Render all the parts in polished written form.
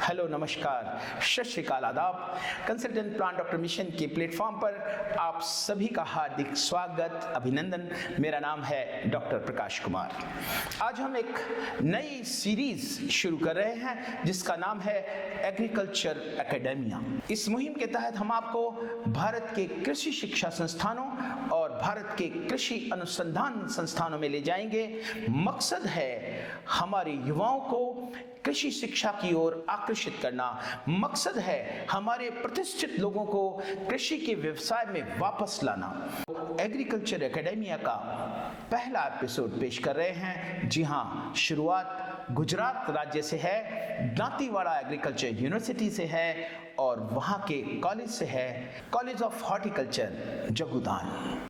Hello, नमस्कार, सत श्री अकाल, आदाब। कंसल्टेंट प्लान डॉक्टर मिशन के प्लेटफॉर्म पर आप सभी का हार्दिक स्वागत, अभिनंदन। मेरा नाम है डॉक्टर प्रकाश कुमार। आज हम एक नई सीरीज शुरू कर रहे हैं जिसका नाम है एग्रीकल्चर एकेडेमिया। इस मुहिम के तहत हम आपको भारत के कृषि शिक्षा संस्थानों और भारत के कृषि अनुसंधान संस्थानों में ले जाएंगे। मकसद है हमारे युवाओं को कृषि शिक्षा की ओर आकर्षित करना। मकसद है हमारे प्रतिष्ठित लोगों को कृषि के व्यवसाय में वापस लाना। एग्रीकल्चर एकेडेमिया का पहला एपिसोड पेश कर रहे हैं। जी हाँ, शुरुआत गुजरात राज्य से है, दांतीवाड़ा एग्रीकल्चर यूनिवर्सिटी से है और वहाँ के कॉलेज से है, कॉलेज ऑफ हॉर्टिकल्चर जगुदान।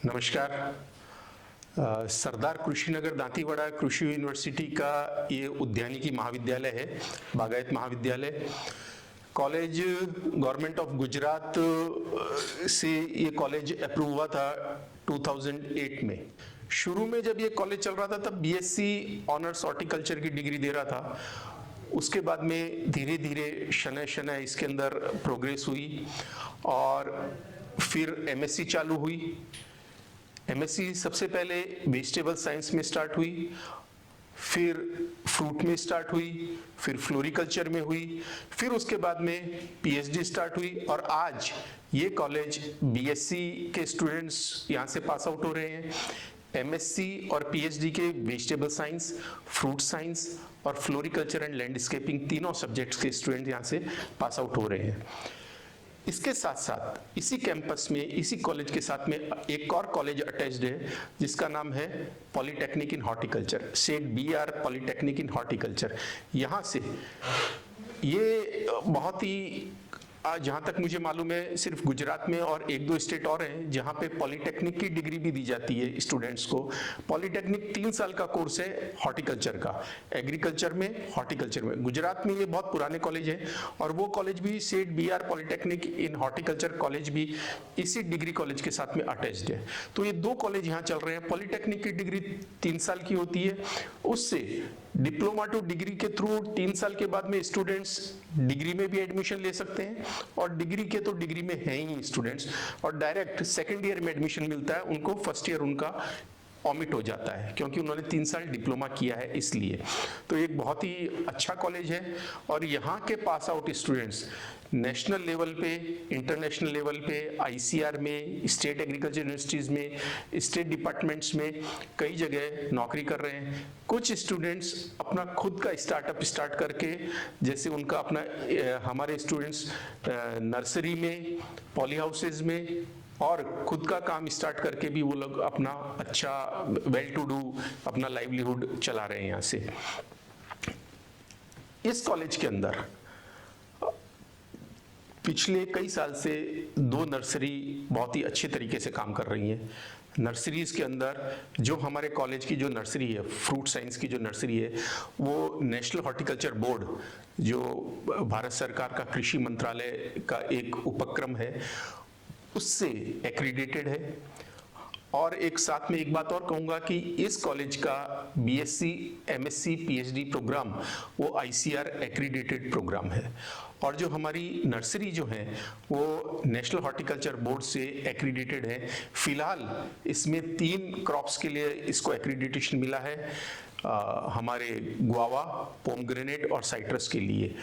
नमस्कार। सरदार कृषिनगर दांतीवाड़ा कृषि यूनिवर्सिटी का ये उद्यानिकी महाविद्यालय है, बागायत महाविद्यालय। कॉलेज गवर्नमेंट ऑफ गुजरात से ये कॉलेज अप्रूव हुआ था 2008 में। शुरू में जब ये कॉलेज चल रहा था तब बीएससी ऑनर्स हॉर्टिकल्चर की डिग्री दे रहा था। उसके बाद में धीरे धीरे शनय शनय इसके अंदर प्रोग्रेस हुई और फिर एमएससी चालू हुई। एमएससी सबसे पहले वेजिटेबल साइंस में स्टार्ट हुई, फिर फ्रूट में स्टार्ट हुई, फिर फ्लोरिकल्चर में हुई, फिर उसके बाद में पीएचडी स्टार्ट हुई और आज ये कॉलेज बीएससी के स्टूडेंट्स यहाँ से पास आउट हो रहे हैं। एमएससी और पीएचडी के वेजिटेबल साइंस, फ्रूट साइंस और फ्लोरिकल्चर एंड लैंडस्केपिंग तीनों सब्जेक्ट्स के स्टूडेंट यहाँ से पास आउट हो रहे हैं। इसके साथ साथ इसी कैंपस में, इसी कॉलेज के साथ में एक और कॉलेज अटैच्ड है जिसका नाम है पॉलिटेक्निक इन हॉर्टिकल्चर, सेट बीआर पॉलिटेक्निक इन हॉर्टिकल्चर। यहाँ से ये बहुत ही जहाँ तक मुझे मालूम है सिर्फ गुजरात में और एक दो स्टेट और हैं जहाँ पे पॉलिटेक्निक की डिग्री भी दी जाती है स्टूडेंट्स को। पॉलिटेक्निक 3 साल का कोर्स है हॉर्टिकल्चर का, एग्रीकल्चर में, हॉर्टिकल्चर में। गुजरात में ये बहुत पुराने कॉलेज हैं और वो कॉलेज भी सेठ BR पॉलिटेक्निक इन हॉर्टिकल्चर कॉलेज भी इसी डिग्री कॉलेज के साथ में अटैच्ड है। तो ये 2 कॉलेज यहाँ चल रहे हैं। पॉलिटेक्निक की डिग्री 3 साल की होती है, उससे डिप्लोमा टू डिग्री के थ्रू 3 साल के बाद में स्टूडेंट्स डिग्री में भी एडमिशन ले सकते हैं और डिग्री के तो डिग्री में है ही स्टूडेंट्स, और डायरेक्ट सेकेंड ईयर में एडमिशन मिलता है उनको। फर्स्ट ईयर उनका ऑमिट हो जाता है क्योंकि उन्होंने 3 साल डिप्लोमा किया है इसलिए। तो एक बहुत ही अच्छा कॉलेज है और यहाँ के pass out students national level पे, इंटरनेशनल लेवल पे, ICR में, स्टेट एग्रीकल्चर यूनिवर्सिटीज़ में, स्टेट डिपार्टमेंट्स में कई जगह नौकरी कर रहे हैं। कुछ स्टूडेंट्स अपना खुद का स्टार्टअप स्टार्ट करके, जैसे उनका अपना हमारे स्टूडेंट्स नर्सरी में, पॉली हाउसेज में और खुद का काम स्टार्ट करके भी वो लोग अपना अच्छा वेल टू डू अपना लाइवलीहुड चला रहे हैं यहाँ से। इस कॉलेज के अंदर पिछले कई साल से 2 नर्सरी बहुत ही अच्छे तरीके से काम कर रही हैं। नर्सरीज के अंदर जो हमारे कॉलेज की जो नर्सरी है, फ्रूट साइंस की जो नर्सरी है, वो नेशनल हॉर्टिकल्चर बोर्ड जो भारत सरकार का कृषि मंत्रालय का एक उपक्रम है उससे एक्रीडेटेड है। और एक साथ में एक बात और कहूँगा कि इस कॉलेज का BSc, MSc, PhD प्रोग्राम वो ICR एक्रीडेटेड प्रोग्राम है। और जो हमारी नर्सरी जो है वो नेशनल हॉर्टिकल्चर बोर्ड से एक्रीडेटेड है। फिलहाल इसमें 3 क्रॉप्स के लिए इसको एक्रीडिटेशन मिला है, हमारे गुआवा, पोमग्रेनेट और साइट्रस के लिए।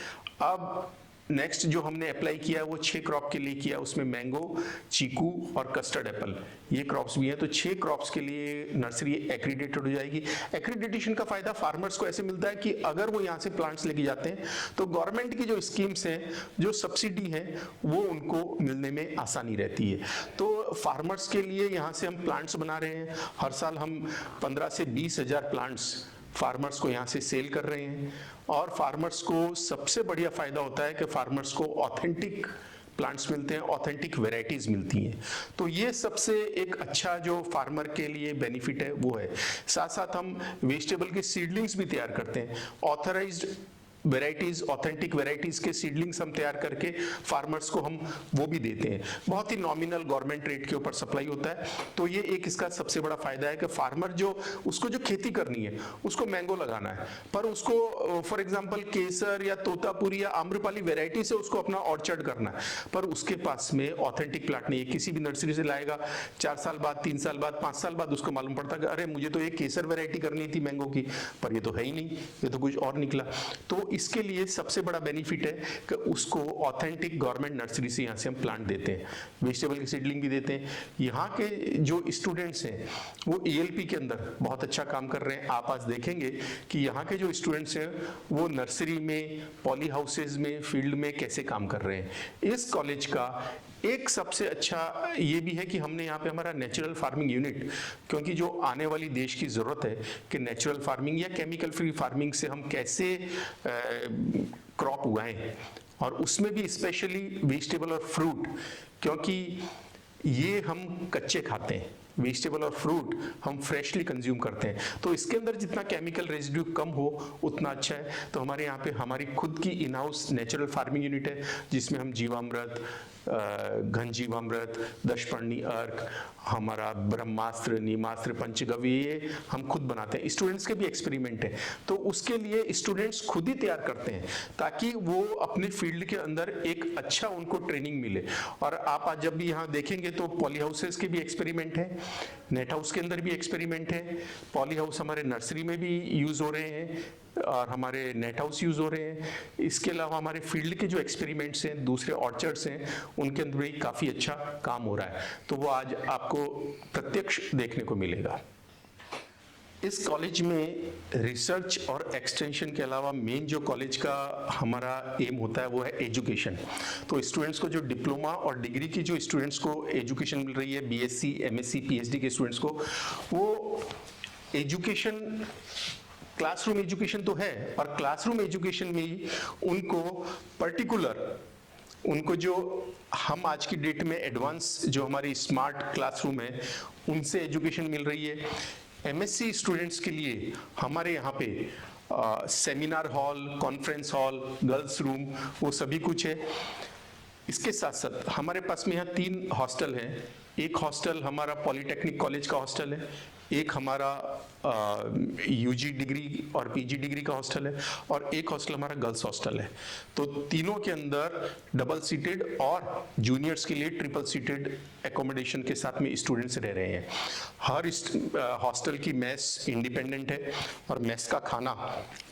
अब नेक्स्ट जो हमने अप्लाई किया है वो 6 क्रॉप के लिए किया, उसमें मैंगो, चीकू और कस्टर्ड एप्पल ये क्रॉप्स भी हैं। तो 6 क्रॉप्स के लिए नर्सरी एक्रीडेटेड हो जाएगी। एक्रीडिटेशन का फायदा फार्मर्स को ऐसे मिलता है कि अगर वो यहाँ से प्लांट्स लेके जाते हैं तो गवर्नमेंट की जो स्कीम्स हैं, जो सब्सिडी है, वो उनको मिलने में आसानी रहती है। तो फार्मर्स के लिए यहाँ से हम प्लांट्स बना रहे हैं। हर साल हम 15 से 20 हजार प्लांट्स फार्मर्स को यहाँ से सेल कर रहे हैं। और फार्मर्स को सबसे बढ़िया फायदा होता है कि फार्मर्स को ऑथेंटिक प्लांट्स मिलते हैं, ऑथेंटिक वेराइटीज मिलती हैं। तो ये सबसे एक अच्छा जो फार्मर के लिए बेनिफिट है वो है। साथ साथ हम वेजिटेबल के सीडलिंग्स भी तैयार करते हैं। ऑथराइज्ड वेराइटीज, ऑथेंटिक वेराइटीज के सीडलिंग्स हम तैयार करके फार्मर्स को हम वो भी देते हैं। बहुत ही नॉमिनल गवर्नमेंट रेट के ऊपर सप्लाई होता है। तो ये एक इसका सबसे बड़ा फायदा है कि फार्मर जो उसको जो खेती करनी है, उसको मैंगो लगाना है, पर उसको फॉर एग्जांपल केसर या तोतापुरी या आम्रपाली वेराइटी से उसको अपना ऑर्चर्ड करना है, पर उसके पास में ऑथेंटिक प्लांट नहीं है। किसी भी नर्सरी से लाएगा, 4 साल बाद, 3 साल बाद, 5 साल बाद उसको मालूम पड़ता है कि अरे मुझे तो एक केसर वेराइटी करनी थी मैंगो की, पर ये तो है ही नहीं, ये तो कुछ और निकला। तो इसके लिए सबसे बड़ा बेनिफिट है कि उसको ऑथेंटिक गवर्नमेंट नर्सरी से यहाँ से हम प्लांट देते हैं, वेजिटेबल की सीडलिंग भी देते हैं। यहाँ के जो स्टूडेंट्स हैं वो ELP के अंदर बहुत अच्छा काम कर रहे हैं। आप आज देखेंगे कि यहाँ के जो स्टूडेंट्स हैं वो नर्सरी में, पॉली हाउसेज में, फील्ड में कैसे काम कर रहे हैं। इस कॉलेज का एक सबसे अच्छा ये भी है कि हमने यहाँ पे हमारा नेचुरल फार्मिंग यूनिट, क्योंकि जो आने वाली देश की ज़रूरत है कि नेचुरल फार्मिंग या केमिकल फ्री फार्मिंग से हम कैसे क्रॉप उगाएं, और उसमें भी स्पेशली वेजिटेबल और फ्रूट, क्योंकि ये हम कच्चे खाते हैं, वेजिटेबल और फ्रूट हम फ्रेशली कंज्यूम करते हैं, तो इसके अंदर जितना केमिकल रेजिड्यू कम हो उतना अच्छा है। तो हमारे यहाँ पे हमारी खुद की in house natural farming unit है जिसमें हम जीवामृत, घन जीवामृत, दशपर्णी अर्क, हमारा ब्रह्मास्त्र, नीमास्त्र, पंचगव्य ये हम खुद बनाते हैं। स्टूडेंट्स के भी एक्सपेरिमेंट है, तो उसके लिए स्टूडेंट्स खुद ही तैयार करते हैं ताकि वो अपने फील्ड के अंदर एक अच्छा उनको ट्रेनिंग मिले। और आप आज जब भी यहाँ देखेंगे तो पॉली हाउसेस के भी एक्सपेरिमेंट है, नेट हाउस के अंदर भी एक्सपेरिमेंट है, पॉली हाउस हमारे नर्सरी में भी यूज हो रहे हैं और हमारे नेट हाउस यूज हो रहे हैं। इसके अलावा हमारे फील्ड के जो एक्सपेरिमेंट्स हैं, दूसरे ऑर्चर्ड्स हैं, उनके अंदर भी काफी अच्छा काम हो रहा है, तो वो आज आपको प्रत्यक्ष देखने को मिलेगा। इस कॉलेज में रिसर्च और एक्सटेंशन के अलावा मेन जो कॉलेज का हमारा एम होता है वो है एजुकेशन। तो स्टूडेंट्स को जो डिप्लोमा और डिग्री की जो स्टूडेंट्स को एजुकेशन मिल रही है, BSc, MSc, PhD के स्टूडेंट्स को, वो एजुकेशन क्लासरूम एजुकेशन तो है, और क्लासरूम एजुकेशन में ही उनको पर्टिकुलर उनको जो हम आज की डेट में एडवांस जो हमारी स्मार्ट क्लासरूम है उनसे एजुकेशन मिल रही है। एमएससी स्टूडेंट्स के लिए हमारे यहाँ पे seminar hall, conference hall, girls room, वो सभी कुछ है। इसके साथ साथ हमारे पास में यहाँ 3 हॉस्टल हैं। एक हॉस्टल हमारा पॉलिटेक्निक कॉलेज का हॉस्टल है, एक हमारा यूजी डिग्री और पीजी डिग्री का हॉस्टल है, और एक हॉस्टल हमारा गर्ल्स हॉस्टल है। तो तीनों के अंदर डबल सीटेड और जूनियर्स के लिए ट्रिपल सीटेड एकोमोडेशन के साथ में स्टूडेंट्स रह रहे हैं। हर हॉस्टल की मेस इंडिपेंडेंट है, और मेस का खाना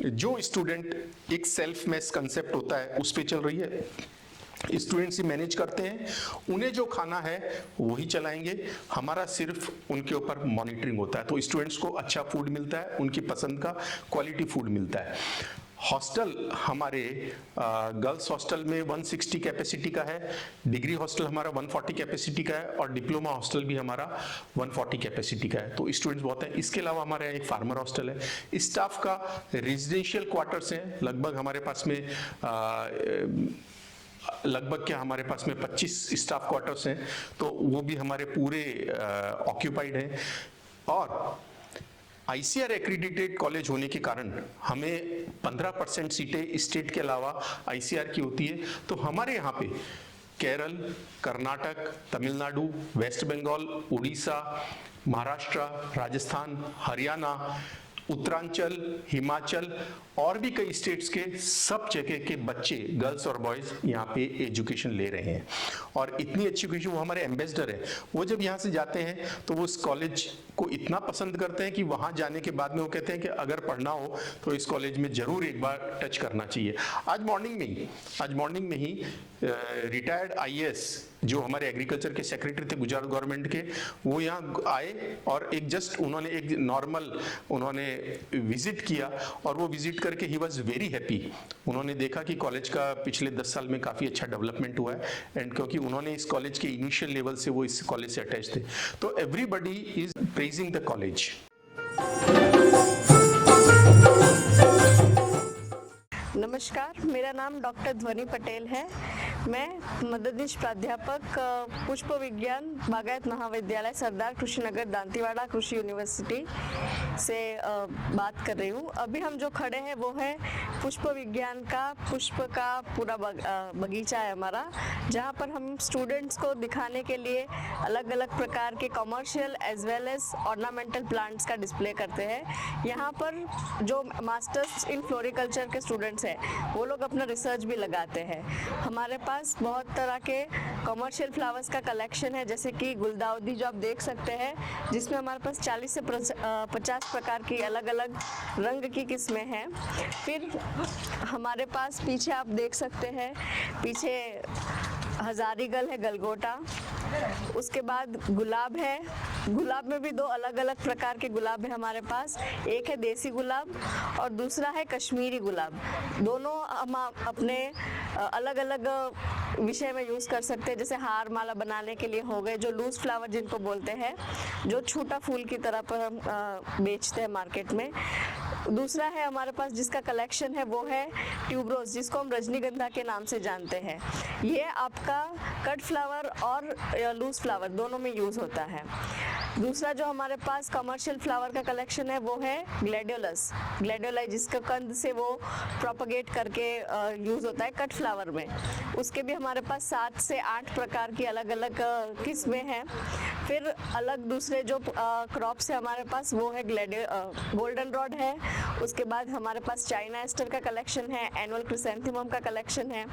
जो स्टूडेंट एक सेल्फ मेस कंसेप्ट होता है उस पर चल रही है। स्टूडेंट्स ही मैनेज करते हैं, उन्हें जो खाना है वही चलाएंगे, हमारा सिर्फ उनके ऊपर मॉनिटरिंग होता है। तो स्टूडेंट्स को अच्छा फूड मिलता है, उनकी पसंद का क्वालिटी फूड मिलता है। हॉस्टल हमारे गर्ल्स हॉस्टल में 160 कैपेसिटी का है, डिग्री हॉस्टल हमारा 140 कैपेसिटी का है, और डिप्लोमा हॉस्टल भी हमारा 140 कैपेसिटी का है। तो स्टूडेंट्स बहुत हैं। इसके अलावा हमारे यहाँ एक फार्मर हॉस्टल है। स्टाफ का रेजिडेंशियल क्वार्टर्स हैं, लगभग हमारे पास में हमारे पास में 25 स्टाफ क्वार्टर्स हैं, तो वो भी हमारे पूरे ऑक्यूपाइड हैं। और आईसीआर एक्रीडिटेड कॉलेज होने के कारण हमें 15% सीटें स्टेट के अलावा आईसीआर की होती है। तो हमारे यहाँ पे केरल, कर्नाटक, तमिलनाडु, वेस्ट बंगाल, उड़ीसा, महाराष्ट्र, राजस्थान, हरियाणा, उत्तरांचल, हिमाचल और भी कई स्टेट्स के सब जगह के बच्चे, गर्ल्स और बॉयज यहाँ पे एजुकेशन ले रहे हैं। और इतनी अच्छी एजुकेशन, वो हमारे एम्बेसडर है, वो जब यहाँ से जाते हैं तो वो इस कॉलेज को इतना पसंद करते हैं कि वहाँ जाने के बाद में वो कहते हैं कि अगर पढ़ना हो तो इस कॉलेज में जरूर एक बार टच करना चाहिए। आज मॉर्निंग में ही रिटायर्ड आईएएस जो हमारे एग्रीकल्चर के सेक्रेटरी थे गुजरात गवर्नमेंट के, वो यहाँ आए और उन्होंने एक नॉर्मल विजिट किया, और वो विजिट करके ही वॉज वेरी हैप्पी। उन्होंने देखा कि कॉलेज का पिछले 10 साल में काफ़ी अच्छा डेवलपमेंट हुआ है, एंड क्योंकि उन्होंने इस कॉलेज के इनिशियल लेवल से वो इस कॉलेज से अटैच थे, तो everybody is praising the college. नमस्कार, मेरा नाम डॉक्टर ध्वनि पटेल है। मैं मददनीश प्राध्यापक पुष्प विज्ञान बागायत महाविद्यालय सरदार कृषिनगर दांतीवाड़ा कृषि यूनिवर्सिटी से बात कर रही हूँ। अभी हम जो खड़े हैं वो है पुष्प विज्ञान का पुष्प का पूरा बगीचा है हमारा, जहाँ पर हम स्टूडेंट्स को दिखाने के लिए अलग अलग प्रकार के commercial as well as ornamental plants का डिस्प्ले करते हैं। यहाँ पर जो मास्टर्स इन फ्लोरिकल्चर के स्टूडेंट्स हैं वो लोग अपना रिसर्च भी लगाते हैं। हमारे पास बहुत तरह के कमर्शियल फ्लावर्स का कलेक्शन है, जैसे कि गुलदाउदी जो आप देख सकते हैं, जिसमें हमारे पास 40 से 50 प्रकार की अलग अलग रंग की किस्में हैं। फिर हमारे पास पीछे आप देख सकते हैं, पीछे हजारीगल है, गलगोटा, उसके बाद गुलाब है। गुलाब में भी 2 अलग अलग प्रकार के गुलाब है हमारे पास, एक है देसी गुलाब और दूसरा है कश्मीरी गुलाब। दोनों हम अपने अलग अलग विषय में यूज़ कर सकते हैं, जैसे हार माला बनाने के लिए हो गए, जो लूज फ्लावर जिनको बोलते हैं, जो छोटा फूल की तरह पर हम बेचते हैं मार्केट में। दूसरा है हमारे पास जिसका कलेक्शन है वो है ट्यूबरोज, जिसको हम रजनीगंधा के नाम से जानते हैं। ये आपका कट फ्लावर और लूज फ्लावर दोनों में यूज़ होता है। दूसरा जो हमारे पास कमर्शियल फ्लावर का कलेक्शन है वो है ग्लैडियोलस, जिसका कंद से वो प्रोपगेट करके यूज़ होता है कट फ्लावर में। उसके भी हमारे पास 7 से 8 प्रकार की अलग अलग किस्में हैं। फिर अलग दूसरे जो क्रॉप्स है हमारे पास वो है गोल्डन रॉड है। उसके बाद हमारे पास चाइना एस्टर का कलेक्शन है, एनुअल क्रिसैंथेमम का कलेक्शन है।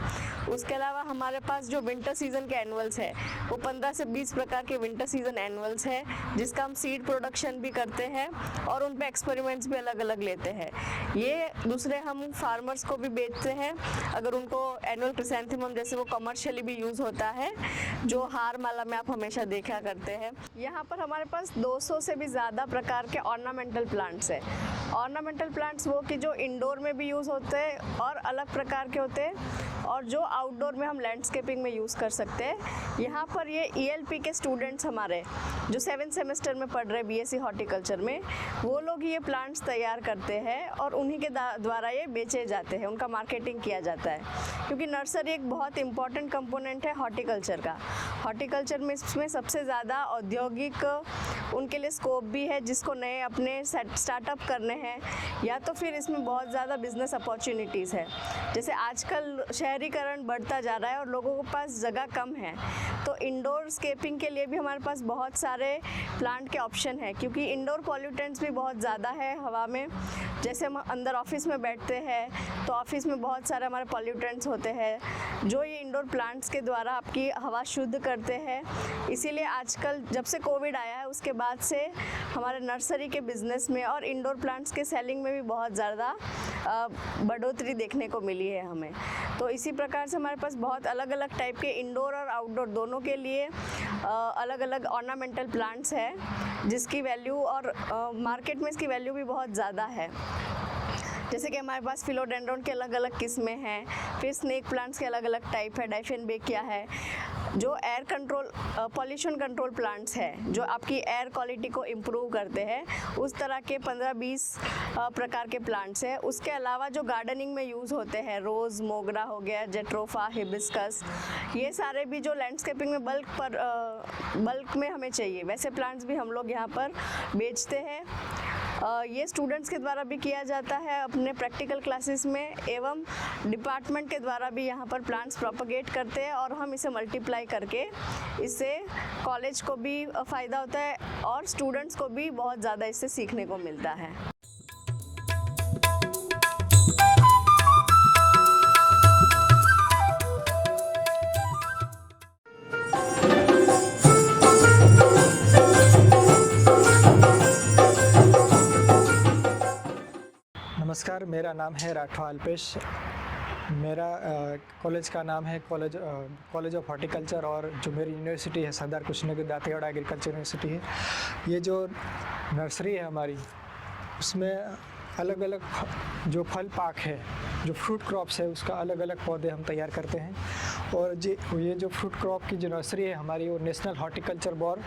उसके अलावा हमारे पास जो विंटर सीजन के एनुअल्स है वो 15 से 20 प्रकार के विंटर सीजन एनुअल्स है, जिसका हम सीड प्रोडक्शन भी करते हैं और उन पे एक्सपेरिमेंट्स भी अलग अलग लेते हैं। ये दूसरे हम फार्मर्स को भी बेचते हैं, अगर उनको एनुअल क्रिसैंथेमम जैसे वो कमर्शियली भी यूज़ होता है, जो हार माला में आप हमेशा देखा करते हैं। यहाँ पर हमारे पास 200 से भी ज़्यादा प्रकार के ऑर्नामेंटल प्लांट्स हैं। ऑर्नामेंटल प्लांट्स वो कि जो इंडोर में भी यूज़ होते हैं और अलग प्रकार के होते हैं और जो आउटडोर में हम लैंडस्केपिंग में यूज़ कर सकते हैं। यहाँ पर ये ELP के स्टूडेंट्स हमारे जो 7th सेमेस्टर में पढ़ रहे BSc हॉर्टिकल्चर में, वो लोग ये प्लांट्स तैयार करते हैं और उन्हीं के द्वारा ये बेचे जाते हैं, उनका मार्केटिंग किया जाता है। क्योंकि नर्सरी एक बहुत इंपॉर्टेंट कंपोनेंट है हॉर्टिकल्चर का। हॉर्टिकल्चर में इसमें सबसे ज़्यादा औद्योगिक उनके लिए स्कोप भी है, जिसको नए अपने स्टार्टअप करने हैं, या तो फिर इसमें बहुत ज़्यादा बिजनेस अपॉर्चुनिटीज़ है। जैसे आजकल शहरीकरण बढ़ता जा रहा है और लोगों के पास जगह कम है, तो इंडोर स्केपिंग के लिए भी हमारे पास बहुत सारे प्लांट के ऑप्शन है। क्योंकि इंडोर पॉल्यूटेंट्स भी बहुत ज़्यादा है हवा में। जैसे हम अंदर ऑफिस में बैठते हैं तो ऑफिस में बहुत सारे हमारे पॉल्यूटेंट्स होते हैं, जो ये इंडोर प्लांट्स के द्वारा आपकी हवा शुद्ध करते हैं। इसीलिए आजकल जब से कोविड आया है उसके बाद से हमारे नर्सरी के बिज़नेस में और इंडोर प्लांट्स के सेलिंग में भी बहुत ज़्यादा बढ़ोतरी देखने को मिली है हमें। तो इसी प्रकार से हमारे पास बहुत अलग अलग टाइप के इंडोर और आउटडोर दोनों के लिए अलग अलग ऑर्नामेंटल प्लांट्स हैं, जिसकी वैल्यू और मार्केट में इसकी वैल्यू भी बहुत ज़्यादा है। जैसे कि हमारे पास फिलोडेंड्रॉन के अलग अलग किस्में हैं, फिर स्नेक प्लांट्स के अलग अलग टाइप है, डाइफेनबेकिया है, जो air control pollution control plants है, जो आपकी एयर क्वालिटी को इम्प्रूव करते हैं। उस तरह के 15-20 प्रकार के प्लांट्स हैं। उसके अलावा जो गार्डनिंग में यूज़ होते हैं, रोज़, मोगरा हो गया, जेट्रोफा, हिबिस्कस, ये सारे भी जो लैंडस्केपिंग में बल्क में हमें चाहिए, वैसे प्लांट्स भी हम लोग यहाँ पर बेचते हैं। ये स्टूडेंट्स के द्वारा भी किया जाता है अपने प्रैक्टिकल क्लासेस में, एवं डिपार्टमेंट के द्वारा भी यहाँ पर प्लांट्स प्रोपगेट करते हैं और हम इसे मल्टीप्लाई करके इससे कॉलेज को भी फ़ायदा होता है और स्टूडेंट्स को भी बहुत ज़्यादा इससे सीखने को मिलता है। नमस्कार, मेरा नाम है राठवा अल्पेश। मेरा कॉलेज का नाम है कॉलेज ऑफ हॉर्टिकल्चर, और जो मेरी यूनिवर्सिटी है सरदार कुशीनगर दांतीवाड़ा एग्रीकल्चर यूनिवर्सिटी है। ये जो नर्सरी है हमारी, उसमें अलग अलग जो फल पाक है, जो फ्रूट क्रॉप्स है, उसका अलग अलग पौधे हम तैयार करते हैं। और ये जो फ्रूट क्रॉप की जो नर्सरी है हमारी, वो नेशनल हॉर्टिकल्चर बोर्ड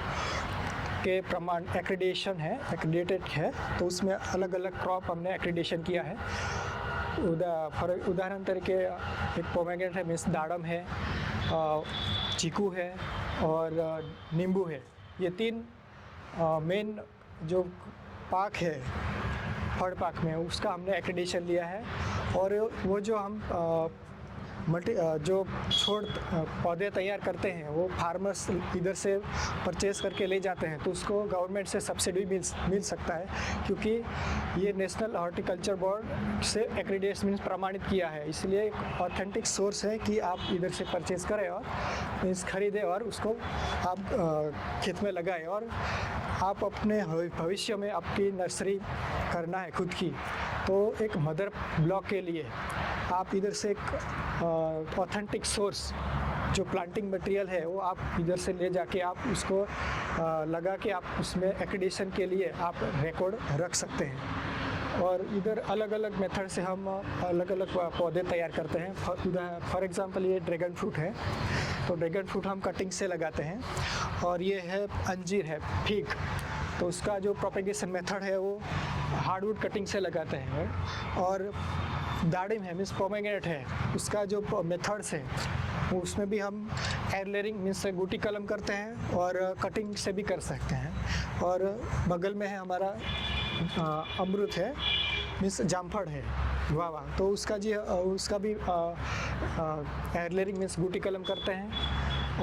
के प्रमाण एक्रेडिटेड है। तो उसमें अलग अलग क्रॉप हमने एक्रेडिटेशन किया है। उदाहरण तरीके एक पोमेग्रेनेट है, मीन्स दाड़म है, चीकू है और नींबू है। ये 3 मेन जो पाक है फल पाक में, उसका हमने एक्रेडिटेशन लिया है। और वो जो हम जो पौधे तैयार करते हैं, वो फार्मर्स इधर से परचेज़ करके ले जाते हैं, तो उसको गवर्नमेंट से सब्सिडी मिल सकता है। क्योंकि ये नेशनल हॉर्टिकल्चर बोर्ड से एक्रेडिटेशन मीन्स प्रमाणित किया है, इसलिए एक ऑथेंटिक सोर्स है कि आप इधर से परचेज़ करें और मीन्स खरीदें और उसको आप खेत में लगाएं। और आप अपने भविष्य में आपकी नर्सरी करना है खुद की, तो एक मदर ब्लॉक के लिए आप इधर से एक ऑथेंटिक सोर्स जो प्लांटिंग मटेरियल है, वो आप इधर से ले जाके आप उसको लगा के आप उसमें एक्रेडिटेशन के लिए आप रिकॉर्ड रख सकते हैं। और इधर अलग अलग मेथड से हम अलग अलग पौधे तैयार करते हैं। फॉर एग्जांपल ये ड्रैगन फ्रूट है, तो ड्रैगन फ्रूट हम कटिंग से लगाते हैं। और ये है अंजीर है, फिग, तो उसका जो प्रोपेगेशन मेथड है वो हार्डवुड कटिंग से लगाते हैं। और दाड़िम है, मीन्स पोमेग्रेनेट है, उसका जो मेथड्स है उसमें भी हम एयर लेयरिंग मीन्स गुटी कलम करते हैं और कटिंग से भी कर सकते हैं। और बगल में है हमारा अमरूद है, मीन्स जामफड़ है, गुआवा, तो उसका भी एयर लेयरिंग मीन्स गुटी कलम करते हैं।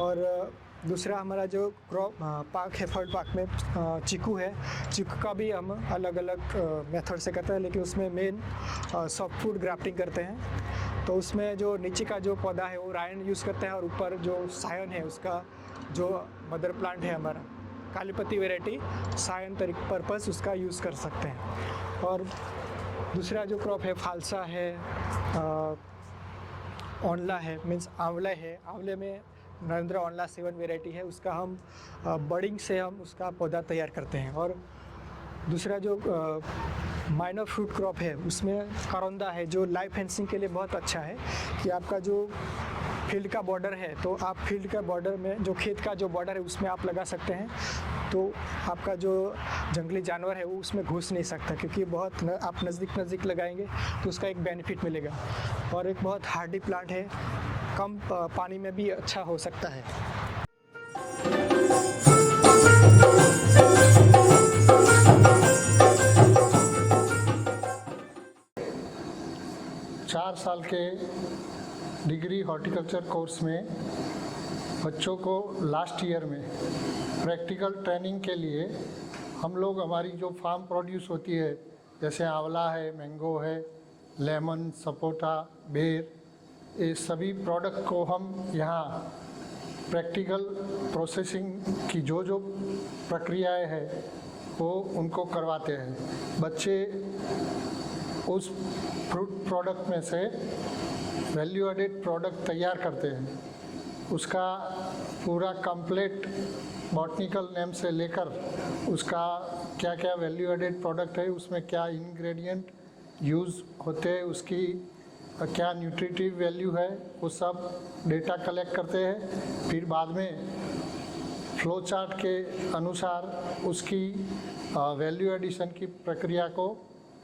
और दूसरा हमारा जो क्रॉप पाक है फल पाक में चीकू है, चीकू का भी हम अलग अलग मेथड से करते हैं, लेकिन उसमें मेन सॉफ्ट फूड ग्राफ्टिंग करते हैं। तो उसमें जो नीचे का जो पौधा है वो रायन यूज़ करते हैं, और ऊपर जो सायन है उसका जो मदर प्लांट है हमारा कालीपति वेराइटी, सायन पर्पस उसका यूज़ कर सकते हैं। और दूसरा जो क्रॉप है फालसा है, औंला है, मीन्स आंवला है, आंवले में नरेंद्र औंला 7 वेराइटी है, उसका हम बडिंग से हम उसका पौधा तैयार करते हैं। और दूसरा जो माइनर फ्रूट क्रॉप है उसमें करौंदा है जो लाइव फेंसिंग के लिए बहुत अच्छा है कि आपका जो फील्ड का बॉर्डर है तो आप फील्ड का बॉर्डर में जो खेत का जो बॉर्डर है उसमें आप लगा सकते हैं, तो आपका जो जंगली जानवर है वो उसमें घुस नहीं सकता, क्योंकि आप नज़दीक लगाएंगे तो उसका एक बेनिफिट मिलेगा। और एक बहुत हार्डी प्लांट है, कम पानी में भी अच्छा हो सकता है। 4 साल के डिग्री हॉर्टिकल्चर कोर्स में बच्चों को लास्ट ईयर में प्रैक्टिकल ट्रेनिंग के लिए हम लोग हमारी जो फार्म प्रोड्यूस होती है, जैसे आंवला है, मैंगो है, लेमन, सपोटा, बेर, ये सभी प्रोडक्ट को हम यहाँ प्रैक्टिकल प्रोसेसिंग की जो प्रक्रियाएं हैं वो उनको करवाते हैं। बच्चे उस फ्रूट प्रोडक्ट में से वैल्यू एडेड प्रोडक्ट तैयार करते हैं। उसका पूरा कंप्लीट बॉटनिकल नेम से लेकर उसका क्या क्या वैल्यू एडेड प्रोडक्ट है, उसमें क्या इंग्रेडिएंट यूज़ होते हैं, उसकी क्या न्यूट्रिटिव वैल्यू है, वो सब डेटा कलेक्ट करते हैं। फिर बाद में फ्लो चार्ट के अनुसार उसकी वैल्यू एडिशन की प्रक्रिया को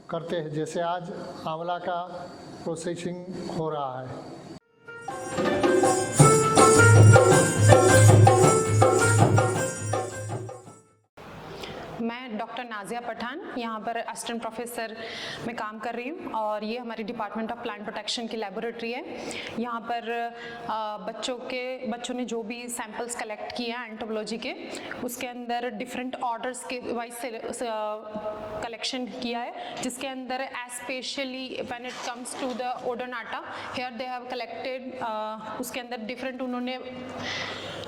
करते हैं। जैसे आज आंवला का प्रोसेसिंग हो रहा है। मैं डॉक्टर नाजिया पठान यहाँ पर असिस्टेंट प्रोफेसर में काम कर रही हूँ और ये हमारी डिपार्टमेंट ऑफ प्लांट प्रोटेक्शन की लैबोरेटरी है। यहाँ पर बच्चों ने जो भी सैंपल्स कलेक्ट किए हैं एंटोमोलॉजी के, उसके अंदर डिफरेंट ऑर्डर्स के वाइज से कलेक्शन किया है, जिसके अंदर specially when it comes to the Odonata here they have collected, उसके अंदर डिफरेंट उन्होंने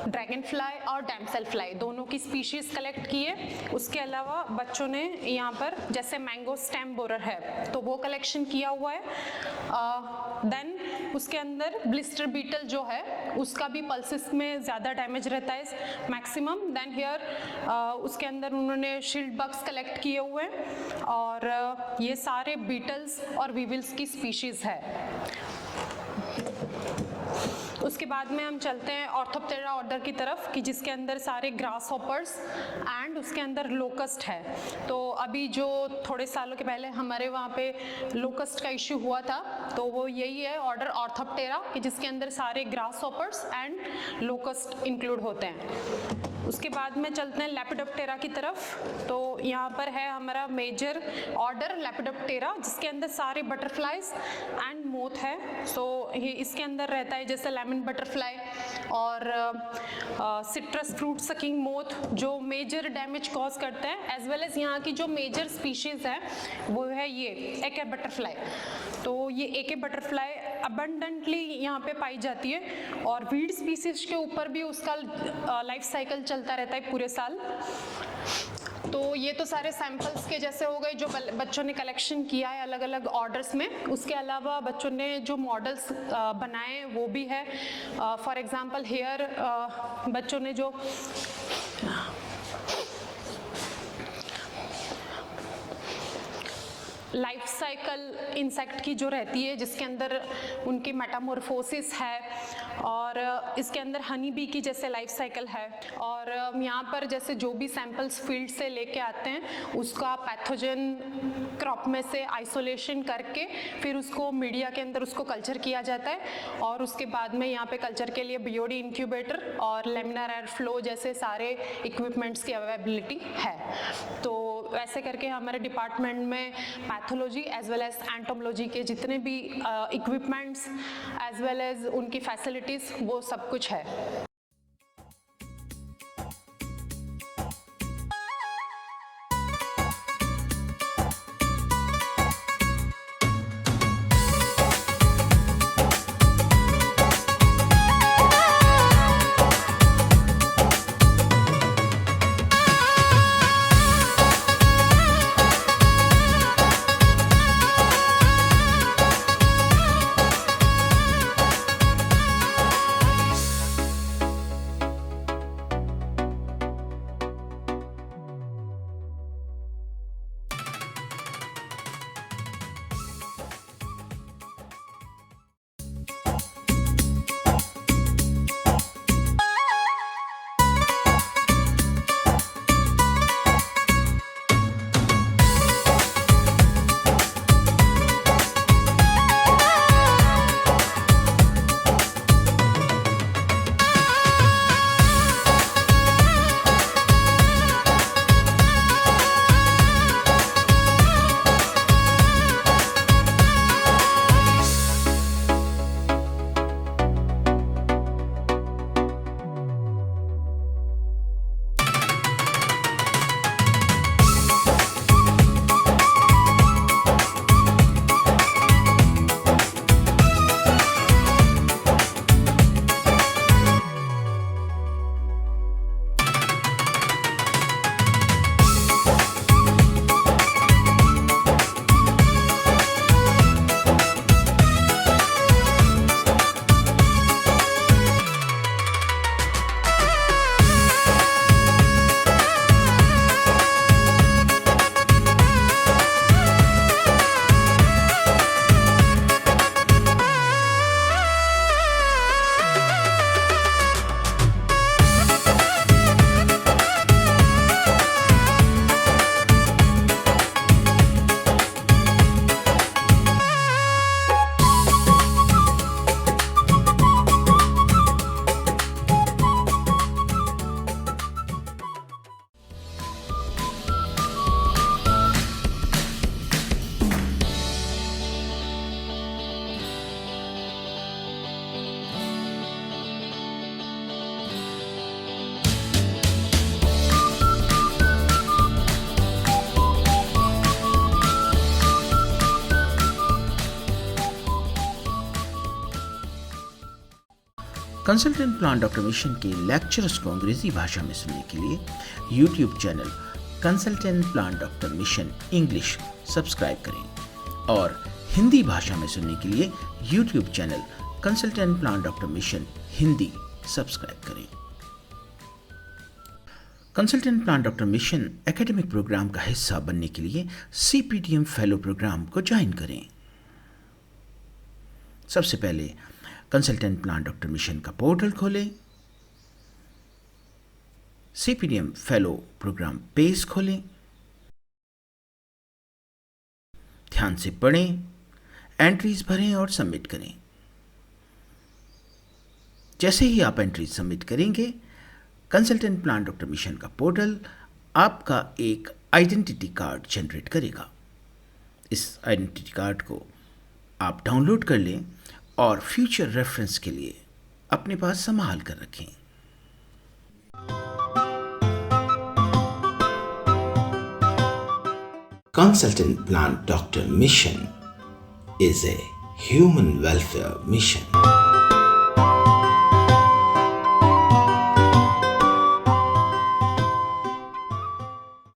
ड्रैगन फ्लाई और डैमसेल फ्लाई दोनों की स्पीशीज कलेक्ट किए। उसके अलावा बच्चों ने यहाँ पर जैसे मैंगो स्टेम बोरर है तो वो कलेक्शन किया हुआ है। देन उसके अंदर ब्लिस्टर बीटल जो है उसका भी पल्सेस में ज़्यादा डैमेज रहता है मैक्सिमम। देन हियर उसके अंदर उन्होंने शील्ड बग्स कलेक्ट किए हुए हैं और ये सारे बीटल्स और वीविल्स की स्पीशीज़ है। उसके बाद में हम चलते हैं ऑर्थोप्टेरा ऑर्डर की तरफ कि जिसके अंदर सारे ग्रास हॉपर्स एंड उसके अंदर लोकस्ट है। तो अभी जो थोड़े सालों के पहले हमारे वहाँ पे लोकस्ट का इश्यू हुआ था तो वो यही है ऑर्डर ऑर्थोप्टेरा कि जिसके अंदर सारे grass hoppers and locust include होते हैं। उसके बाद में चलते हैं लेपिडोप्टेरा की तरफ। तो यहाँ पर है हमारा मेजर ऑर्डर लेपिडोप्टेरा जिसके अंदर सारे बटरफ्लाइज एंड मोथ है। सो ये इसके अंदर रहता है जैसे लेमन बटरफ्लाई और सिट्रस फ्रूट सकिंग मोथ जो मेजर डैमेज कॉज करते हैं, एज वेल एज यहाँ की जो मेजर स्पीशीज है वो है ये एके बटरफ्लाई। तो ये एके बटरफ्लाई अबंडेंटली यहाँ पे पाई जाती है और वीड स्पीसीज के ऊपर भी उसका लाइफ साइकिल चलता रहता है पूरे साल। तो ये तो सारे सैंपल्स के जैसे हो गए जो बच्चों ने कलेक्शन किया है अलग अलग ऑर्डर्स में। उसके अलावा बच्चों ने जो मॉडल्स बनाए वो भी है। फॉर एग्जांपल हेयर बच्चों ने जो लाइफ साइकिल इंसेक्ट की जो रहती है जिसके अंदर उनकी मेटामॉर्फोसिस है और इसके अंदर हनी बी की जैसे लाइफ साइकिल है। और यहाँ पर जैसे जो भी सैंपल्स फील्ड से लेके आते हैं उसका पैथोजन क्रॉप में से आइसोलेशन करके फिर उसको मीडिया के अंदर उसको कल्चर किया जाता है और उसके बाद में यहाँ पे कल्चर के लिए बीओडी इंक्यूबेटर और लेमिनार एयर फ्लो जैसे सारे इक्विपमेंट्स की अवेलेबिलिटी है। तो ऐसे करके हमारे डिपार्टमेंट में pathology as well as entomology के जितने भी इक्विपमेंट्स एज वेल एज उनकी फैसिलिटीज़ वो सब कुछ है। कंसल्टेंट प्लान डॉक्टर मिशन के लेक्चर्स को अंग्रेजी भाषा में सुनने के लिए YouTube channel Consultant Plan Doctor Mission English subscribe करें और हिंदी भाषा में सुनने के लिए YouTube channel Consultant Plan Doctor Mission Hindi subscribe करें। Consultant Plan Doctor Mission academic program का हिस्सा बनने के लिए CPTM फेलो प्रोग्राम को ज्वाइन करें। सबसे पहले कंसल्टेंट प्लान डॉक्टर मिशन का पोर्टल खोलें, CPTM फेलो प्रोग्राम पेज खोलें, ध्यान से पढ़ें, एंट्रीज भरें और सबमिट करें। जैसे ही आप एंट्रीज सबमिट करेंगे, कंसल्टेंट प्लान डॉक्टर मिशन का पोर्टल आपका एक आइडेंटिटी कार्ड जनरेट करेगा। इस आइडेंटिटी कार्ड को आप डाउनलोड कर लें और फ्यूचर रेफरेंस के लिए अपने पास संभाल कर रखें। Consultant Plan Doctor Mission is a human welfare mission.